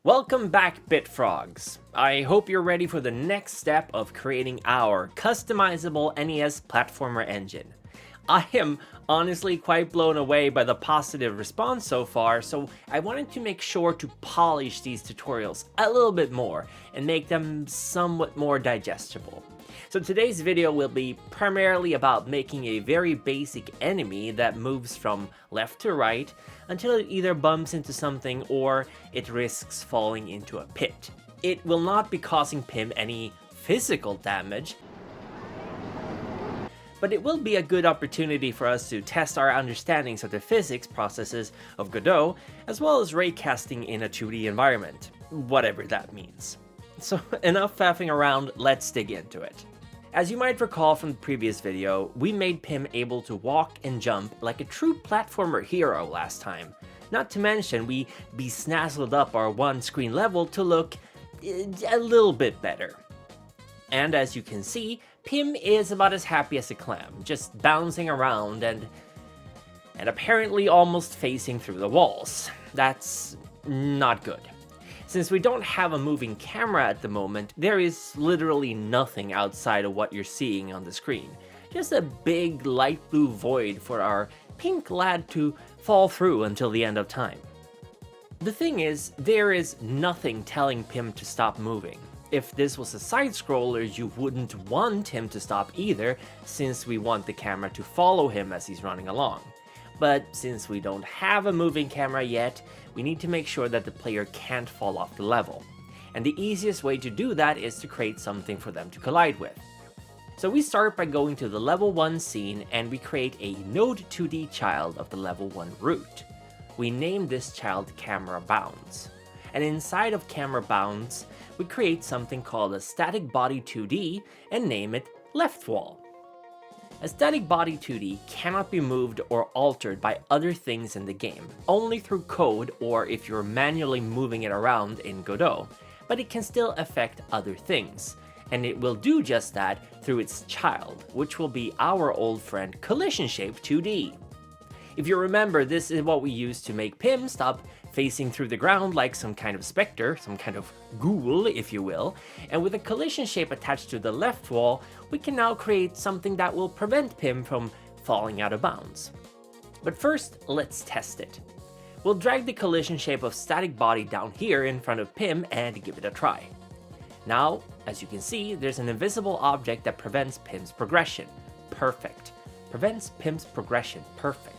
Welcome back, Bitfrogs. I hope you're ready for the next step of creating our customizable NES platformer engine. I am honestly quite blown away by the positive response so far, so I wanted to make sure to polish these tutorials a little bit more and make them somewhat more digestible. So today's video will be primarily about making a very basic enemy that moves from left to right until it either bumps into something or it risks falling into a pit. It will not be causing Pim any physical damage, but it will be a good opportunity for us to test our understandings of the physics processes of Godot, as well as raycasting in a 2D environment, whatever that means. So enough faffing around, let's dig into it. As you might recall from the previous video, we made Pim able to walk and jump like a true platformer hero last time. Not to mention, we besnazzled up our one-screen level to look a little bit better. And as you can see, Pim is about as happy as a clam, just bouncing around and apparently almost facing through the walls. That's not good. Since we don't have a moving camera at the moment, there is literally nothing outside of what you're seeing on the screen. Just a big light blue void for our pink lad to fall through until the end of time. The thing is, there is nothing telling Pim to stop moving. If this was a side-scroller, you wouldn't want him to stop either, since we want the camera to follow him as he's running along. But since we don't have a moving camera yet, we need to make sure that the player can't fall off the level. And the easiest way to do that is to create something for them to collide with. So we start by going to the level 1 scene and we create a Node 2D child of the level 1 root. We name this child Camera Bounds. And inside of Camera Bounds, we create something called a Static Body 2D and name it Left Wall. A static body 2D cannot be moved or altered by other things in the game, only through code or if you're manually moving it around in Godot, but it can still affect other things, and it will do just that through its child, which will be our old friend Collision Shape 2D. If you remember, this is what we used to make Pim stop facing through the ground like some kind of specter, some kind of ghoul, if you will, and with a collision shape attached to the left wall, we can now create something that will prevent Pim from falling out of bounds. But first, let's test it. We'll drag the collision shape of static body down here in front of Pim and give it a try. Now, as you can see, there's an invisible object that prevents Pim's progression. Perfect. Prevents Pim's progression. Perfect.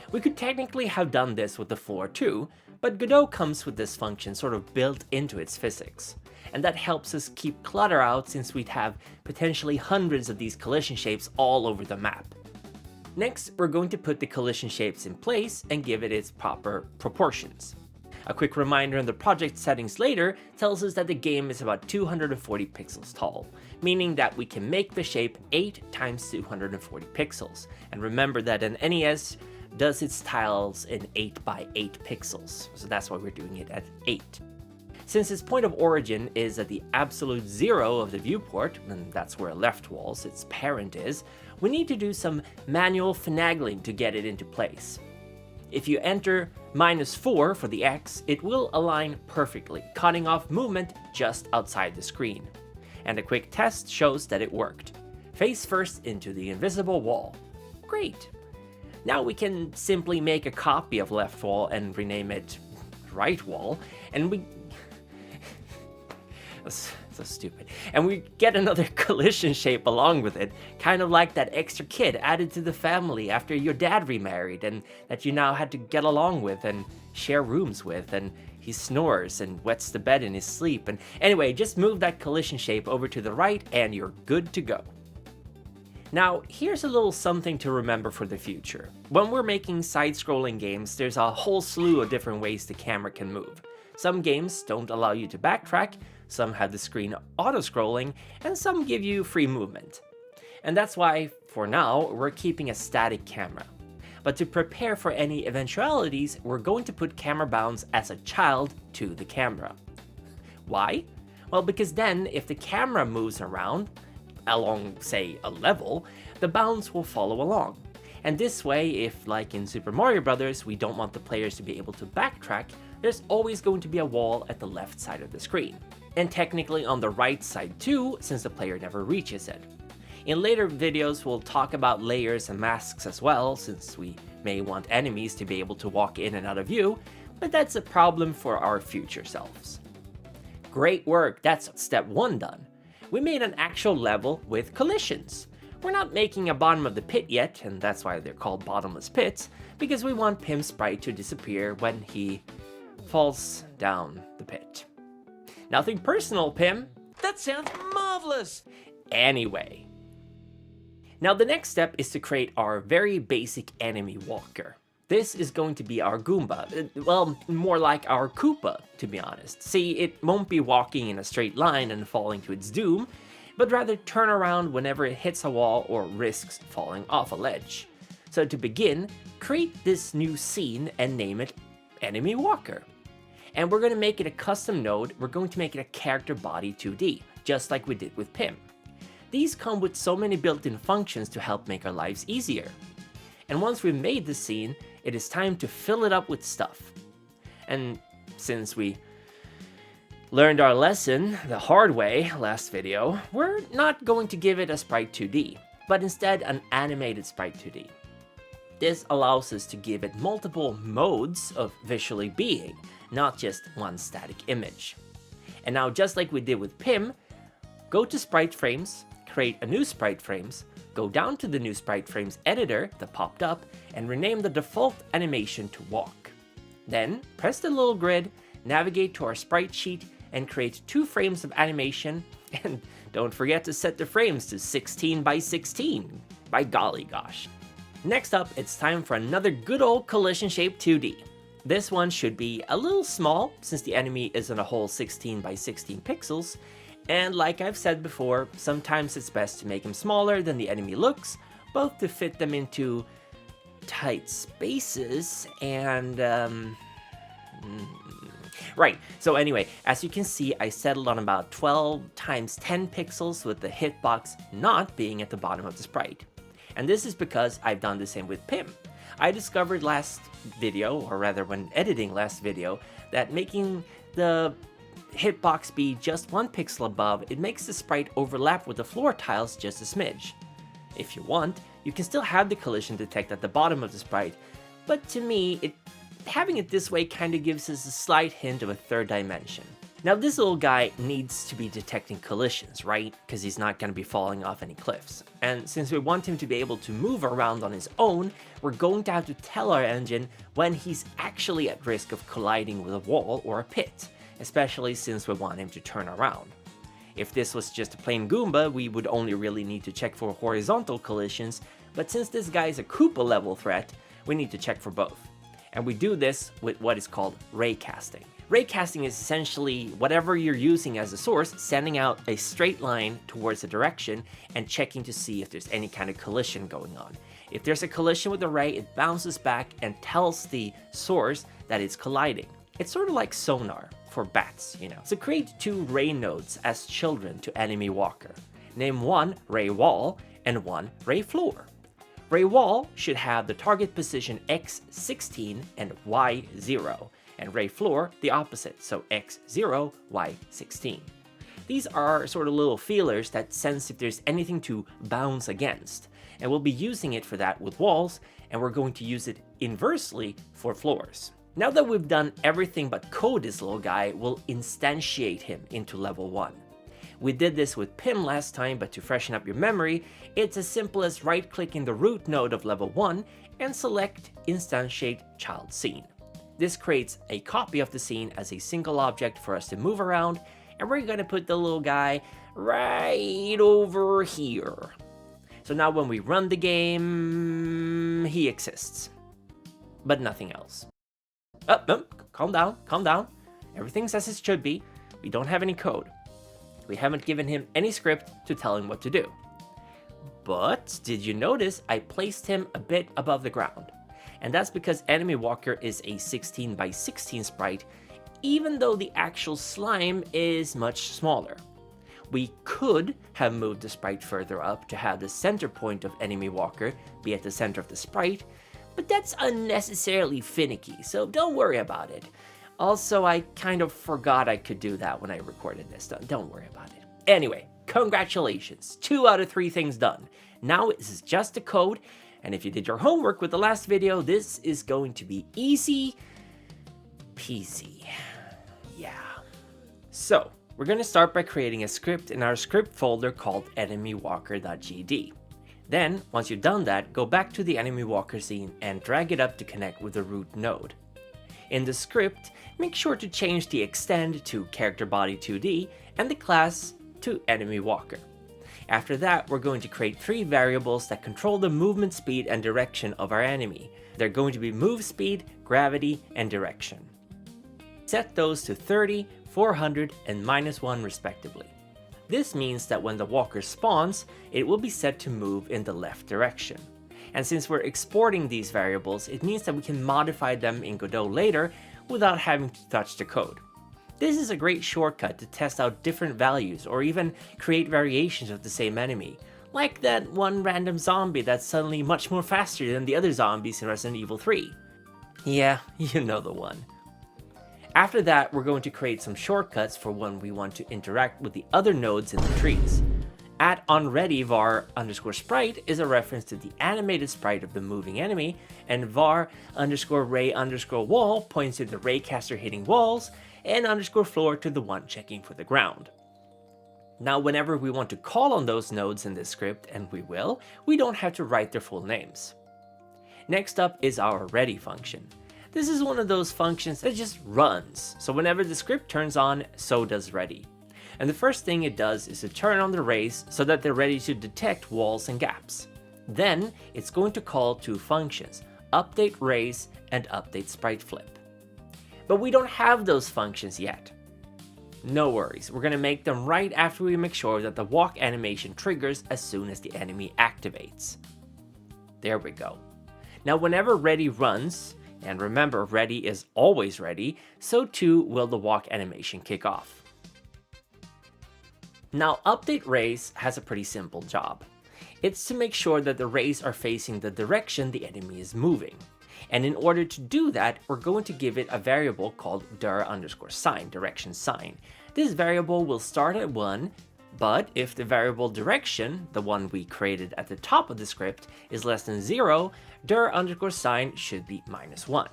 We could technically have done this with the floor too, but Godot comes with this function sort of built into its physics. And that helps us keep clutter out since we'd have potentially hundreds of these collision shapes all over the map. Next, we're going to put the collision shapes in place and give it its proper proportions. A quick reminder in the project settings later tells us that the game is about 240 pixels tall, meaning that we can make the shape 8 times 240 pixels. And remember that an NES does its tiles in 8 by 8 pixels, so that's why we're doing it at 8. Since its point of origin is at the absolute 0 of the viewport, and that's where left wall's its parent is, we need to do some manual finagling to get it into place. If you enter -4 for the X, it will align perfectly, cutting off movement just outside the screen. And a quick test shows that it worked. Face first into the invisible wall. Great! Now we can simply make a copy of left wall and rename it right wall, and we... That's so stupid. And we get another collision shape along with it, kind of like that extra kid added to the family after your dad remarried and that you now had to get along with and share rooms with, and he snores and wets the bed in his sleep. And anyway, just move that collision shape over to the right and you're good to go. Now, here's a little something to remember for the future. When we're making side-scrolling games, there's a whole slew of different ways the camera can move. Some games don't allow you to backtrack, some have the screen auto-scrolling, and some give you free movement. And that's why, for now, we're keeping a static camera. But to prepare for any eventualities, we're going to put camera bounds as a child to the camera. Why? Well, because then, if the camera moves around, along, say, a level, the bounds will follow along. And this way, if, like in Super Mario Bros., we don't want the players to be able to backtrack, there's always going to be a wall at the left side of the screen. And technically on the right side too, since the player never reaches it. In later videos, we'll talk about layers and masks as well, since we may want enemies to be able to walk in and out of view, but that's a problem for our future selves. Great work, that's step 1 done. We made an actual level with collisions. We're not making a bottom of the pit yet, and that's why they're called bottomless pits, because we want Pim's sprite to disappear when he falls down the pit. Nothing personal, Pim. That sounds marvelous! Anyway. Now the next step is to create our very basic enemy walker. This is going to be our Goomba, well, more like our Koopa, to be honest. See, it won't be walking in a straight line and falling to its doom, but rather turn around whenever it hits a wall or risks falling off a ledge. So to begin, create this new scene and name it Enemy Walker. And we're going to make it a custom node, we're going to make it a character body 2D, just like we did with Pim. These come with so many built-in functions to help make our lives easier. And once we've made the scene, it is time to fill it up with stuff. And since we learned our lesson the hard way last video, we're not going to give it a sprite 2D, but instead an animated sprite 2D. This allows us to give it multiple modes of visually being, not just one static image. And now, just like we did with Pim, go to Sprite Frames, create a new Sprite Frames, go down to the new Sprite Frames editor that popped up, and rename the default animation to Walk. Then, press the little grid, navigate to our sprite sheet, and create 2 frames of animation, and don't forget to set the frames to 16 by 16. By golly gosh. Next up, it's time for another good old collision shape 2D. This one should be a little small, since the enemy isn't a whole 16 by 16 pixels, and like I've said before, sometimes it's best to make them smaller than the enemy looks, both to fit them into tight spaces and Right, so anyway, as you can see, I settled on about 12 times 10 pixels with the hitbox not being at the bottom of the sprite. And this is because I've done the same with Pim. I discovered last video, or rather when editing last video, that making the hitbox be just 1 pixel above, it makes the sprite overlap with the floor tiles just a smidge. If you want, you can still have the collision detect at the bottom of the sprite, but to me, having it this way kinda gives us a slight hint of a 3rd dimension. Now this little guy needs to be detecting collisions, right? Because he's not gonna be falling off any cliffs. And since we want him to be able to move around on his own, we're going to have to tell our engine when he's actually at risk of colliding with a wall or a pit, especially since we want him to turn around. If this was just a plain Goomba, we would only really need to check for horizontal collisions, but since this guy is a Koopa level threat, we need to check for both. And we do this with what is called raycasting. Raycasting is essentially whatever you're using as a source, sending out a straight line towards a direction and checking to see if there's any kind of collision going on. If there's a collision with the ray, it bounces back and tells the source that it's colliding. It's sort of like sonar for bats, you know. So create 2 ray nodes as children to Enemy Walker. Name one Ray Wall and one Ray Floor. Ray Wall should have the target position x16 and y0, and Ray Floor the opposite, so x0, y16. These are sort of little feelers that sense if there's anything to bounce against, and we'll be using it for that with walls, and we're going to use it inversely for floors. Now that we've done everything but code this little guy, we'll instantiate him into level 1. We did this with Pim last time, but to freshen up your memory, it's as simple as right-clicking the root node of level 1 and select Instantiate Child Scene. This creates a copy of the scene as a single object for us to move around, and we're going to put the little guy right over here. So now when we run the game, he exists, but nothing else. Calm down. Everything's as it should be. We don't have any code. We haven't given him any script to tell him what to do. But did you notice I placed him a bit above the ground? And that's because Enemy Walker is a 16 by 16 sprite, even though the actual slime is much smaller. We could have moved the sprite further up to have the center point of Enemy Walker be at the center of the sprite, but that's unnecessarily finicky, so don't worry about it. Also, I kind of forgot I could do that when I recorded this. Don't worry about it. Anyway, congratulations. 2 out of 3 things done. Now this is just a code, and if you did your homework with the last video, this is going to be easy peasy. Yeah. So, we're going to start by creating a script in our script folder called enemywalker.gd. Then, once you've done that, go back to the enemy walker scene and drag it up to connect with the root node. In the script, make sure to change the extend to character body 2D and the class to enemy walker. After that, we're going to create 3 variables that control the movement speed and direction of our enemy. They're going to be move speed, gravity, and direction. Set those to 30, 400, and -1 respectively. This means that when the walker spawns, it will be set to move in the left direction. And since we're exporting these variables, it means that we can modify them in Godot later without having to touch the code. This is a great shortcut to test out different values or even create variations of the same enemy, like that one random zombie that's suddenly much more faster than the other zombies in Resident Evil 3. Yeah, you know the one. After that, we're going to create some shortcuts for when we want to interact with the other nodes in the trees. @onReady var_sprite is a reference to the animated sprite of the moving enemy, and var_ray_wall points to the raycaster hitting walls, and _floor to the one checking for the ground. Now, whenever we want to call on those nodes in this script, and we will, we don't have to write their full names. Next up is our ready function. This is one of those functions that just runs, so whenever the script turns on, so does ready. And the first thing it does is to turn on the rays so that they're ready to detect walls and gaps. Then, it's going to call 2 functions, update rays and update sprite flip. But we don't have those functions yet. No worries, we're going to make them right after we make sure that the walk animation triggers as soon as the enemy activates. There we go. Now whenever ready runs, and remember ready is always ready, so too will the walk animation kick off. Now update rays has a pretty simple job. It's to make sure that the rays are facing the direction the enemy is moving. And in order to do that, we're going to give it a variable called dir_sign, direction sign. This variable will start at 1, but if the variable direction, the one we created at the top of the script, is less than 0, dir_sign should be -1.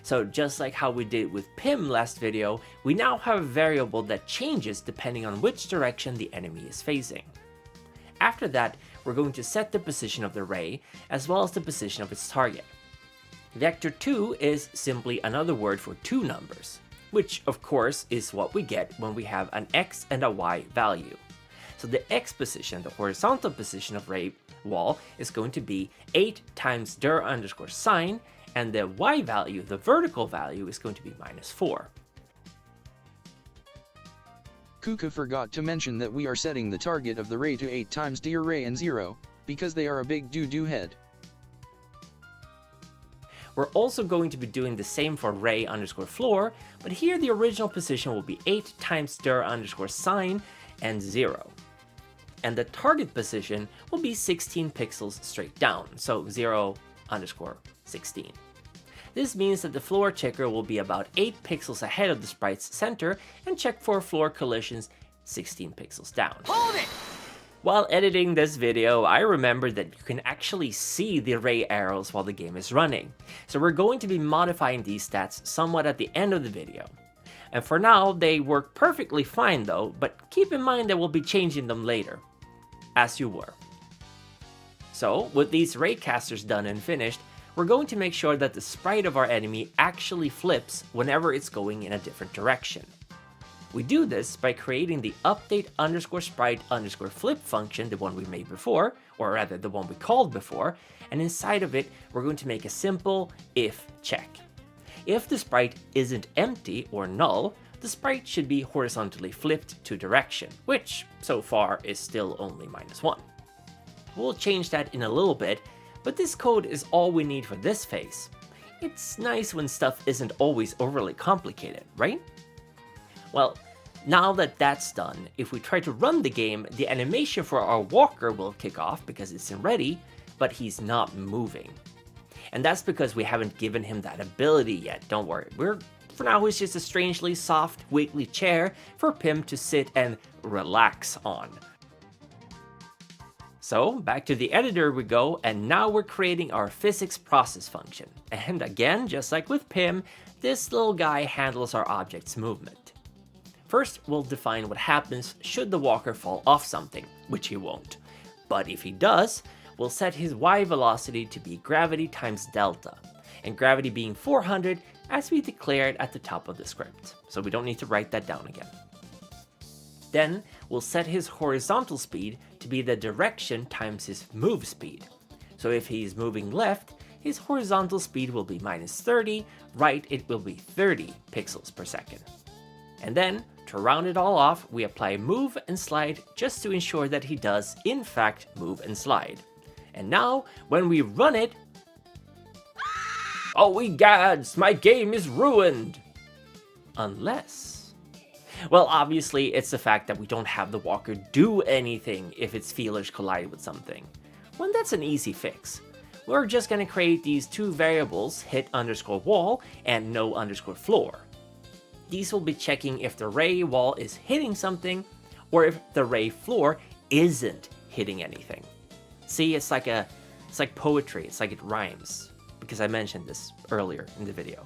So just like how we did with Pim last video, we now have a variable that changes depending on which direction the enemy is facing. After that, we're going to set the position of the ray, as well as the position of its target. Vector2 is simply another word for 2 numbers, which of course is what we get when we have an x and a y value. So the x position, the horizontal position of ray wall, is going to be 8 times dir_sign, and the y value, the vertical value, is going to be -4. Kuka forgot to mention that we are setting the target of the ray to 8 times dir ray and 0, because they are a big doo-doo head. We're also going to be doing the same for ray_floor, but here the original position will be 8 times dir_sign and 0. And the target position will be 16 pixels straight down, so 0_16. This means that the floor checker will be about 8 pixels ahead of the sprite's center and check for floor collisions 16 pixels down. Hold it! While editing this video, I remembered that you can actually see the ray arrows while the game is running. So we're going to be modifying these stats somewhat at the end of the video. And for now, they work perfectly fine though, but keep in mind that we'll be changing them later, as you were. So, with these raycasters done and finished, we're going to make sure that the sprite of our enemy actually flips whenever it's going in a different direction. We do this by creating the update_sprite_flip function, the one we made before, or rather the one we called before, and inside of it, we're going to make a simple if check. If the sprite isn't empty or null, the sprite should be horizontally flipped to direction, which so far is still only -1. We'll change that in a little bit, but this code is all we need for this phase. It's nice when stuff isn't always overly complicated, right? Well, now that that's done, if we try to run the game, the animation for our walker will kick off because it's in ready, but he's not moving. And that's because we haven't given him that ability yet, don't worry, we're For now, it's just a strangely soft, wiggly chair for Pim to sit and relax on. So back to the editor we go, and now we're creating our physics process function. And again, just like with Pim, this little guy handles our object's movement. First, we'll define what happens should the walker fall off something, which he won't. But if he does, we'll set his y velocity to be gravity times delta, and gravity being 400 as we declared at the top of the script, so we don't need to write that down again. Then, we'll set his horizontal speed to be the direction times his move speed. So if he's moving left, his horizontal speed will be minus 30, right it will be 30 pixels per second. And then, to round it all off, we apply move and slide just to ensure that he does in fact move and slide. And now, when we run it, oh we gads, my game is ruined! Unless... well, obviously, it's the fact that we don't have the walker do anything if its feelers collide with something. Well, that's an easy fix. We're just gonna create these two variables, hit_wall and no_floor. These will be checking if the ray wall is hitting something, or if the ray floor isn't hitting anything. See, it's like poetry, it's like it rhymes, because I mentioned this earlier in the video.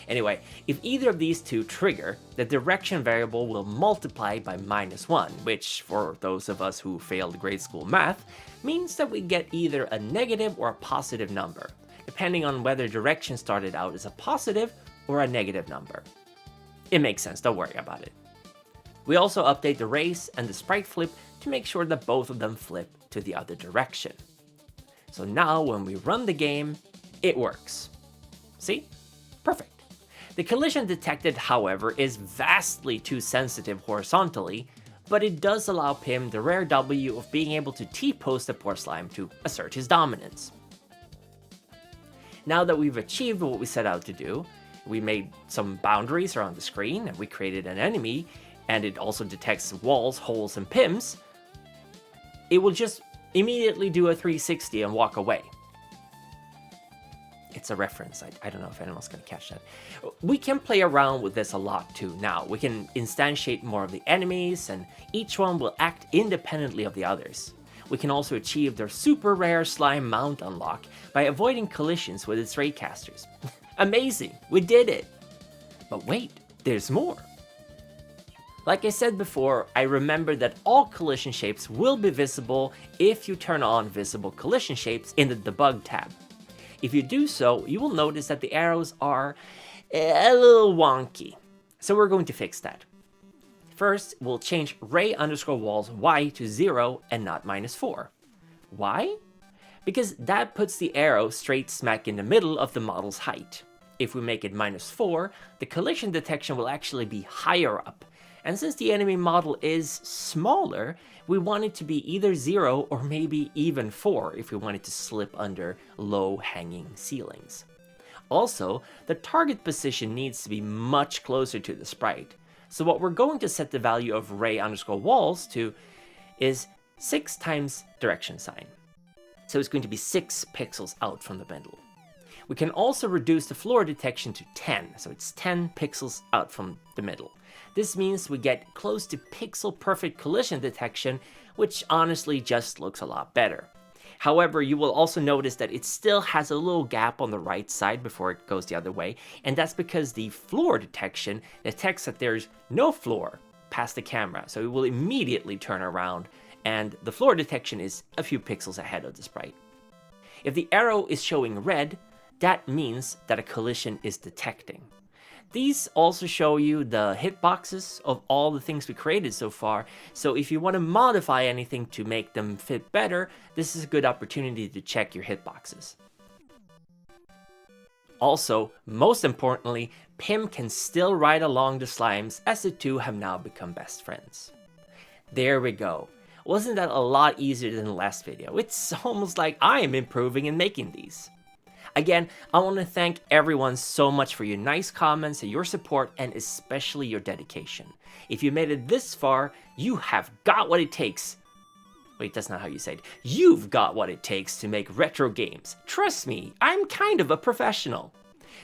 Anyway, if either of these two trigger, the direction variable will multiply by -1, which, for those of us who failed grade school math, means that we get either a negative or a positive number, depending on whether direction started out as a positive or a negative number. It makes sense, don't worry about it. We also update the rays and the sprite flip to make sure that both of them flip to the other direction. So now when we run the game, it works. See? Perfect. The collision detected, however, is vastly too sensitive horizontally, but it does allow Pim the rare W of being able to T-pose the poor slime to assert his dominance. Now that we've achieved what we set out to do, we made some boundaries around the screen, and we created an enemy, and it also detects walls, holes, and Pims, it will just immediately do a 360 and walk away. It's a reference, I don't know if anyone's gonna catch that. We can play around with this a lot too now. We can instantiate more of the enemies, and each one will act independently of the others. We can also achieve their super rare slime mount unlock by avoiding collisions with its raycasters. Amazing, we did it! But wait, there's more! Like I said before, I remember that all collision shapes will be visible if you turn on visible collision shapes in the debug tab. If you do so, you will notice that the arrows are a little wonky. So we're going to fix that. First, we'll change ray_walls y to 0 and not -4. Why? Because that puts the arrow straight smack in the middle of the model's height. If we make it -4, the collision detection will actually be higher up. And since the enemy model is smaller, we want it to be either 0 or maybe even 4 if we want it to slip under low-hanging ceilings. Also, the target position needs to be much closer to the sprite. So what we're going to set the value of ray_walls to is 6 times direction sign. So it's going to be 6 pixels out from the middle. We can also reduce the floor detection to 10, so it's 10 pixels out from the middle. This means we get close to pixel-perfect collision detection, which honestly just looks a lot better. However, you will also notice that it still has a little gap on the right side before it goes the other way, and that's because the floor detection detects that there's no floor past the camera, so it will immediately turn around, and the floor detection is a few pixels ahead of the sprite. If the arrow is showing red, that means that a collision is detecting. These also show you the hitboxes of all the things we created so far, so if you want to modify anything to make them fit better, this is a good opportunity to check your hitboxes. Also, most importantly, Pim can still ride along the slimes as the two have now become best friends. There we go. Wasn't that a lot easier than the last video? It's almost like I am improving in making these. Again, I want to thank everyone so much for your nice comments and your support, and especially your dedication. If you made it this far, you have got what it takes. Wait, that's not how you say it. You've got what it takes to make retro games. Trust me, I'm kind of a professional.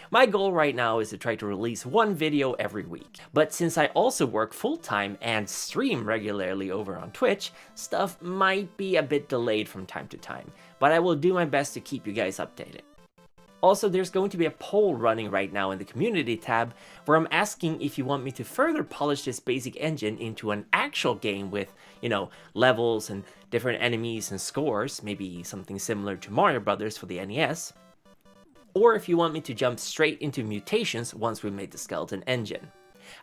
My goal right now is to try to release one video every week, but since I also work full-time and stream regularly over on Twitch, stuff might be a bit delayed from time to time, but I will do my best to keep you guys updated. Also, there's going to be a poll running right now in the community tab where I'm asking if you want me to further polish this basic engine into an actual game with, levels and different enemies and scores, maybe something similar to Mario Brothers for the NES, or if you want me to jump straight into mutations once we've made the skeleton engine.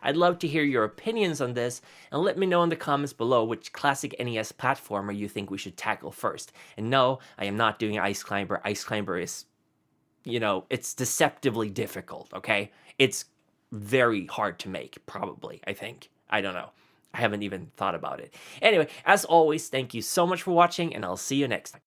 I'd love to hear your opinions on this, and let me know in the comments below which classic NES platformer you think we should tackle first. And no, I am not doing Ice Climber. Ice Climber is, it's deceptively difficult, okay? It's very hard to make, probably, I think. I don't know. I haven't even thought about it. Anyway, as always, thank you so much for watching, and I'll see you next time.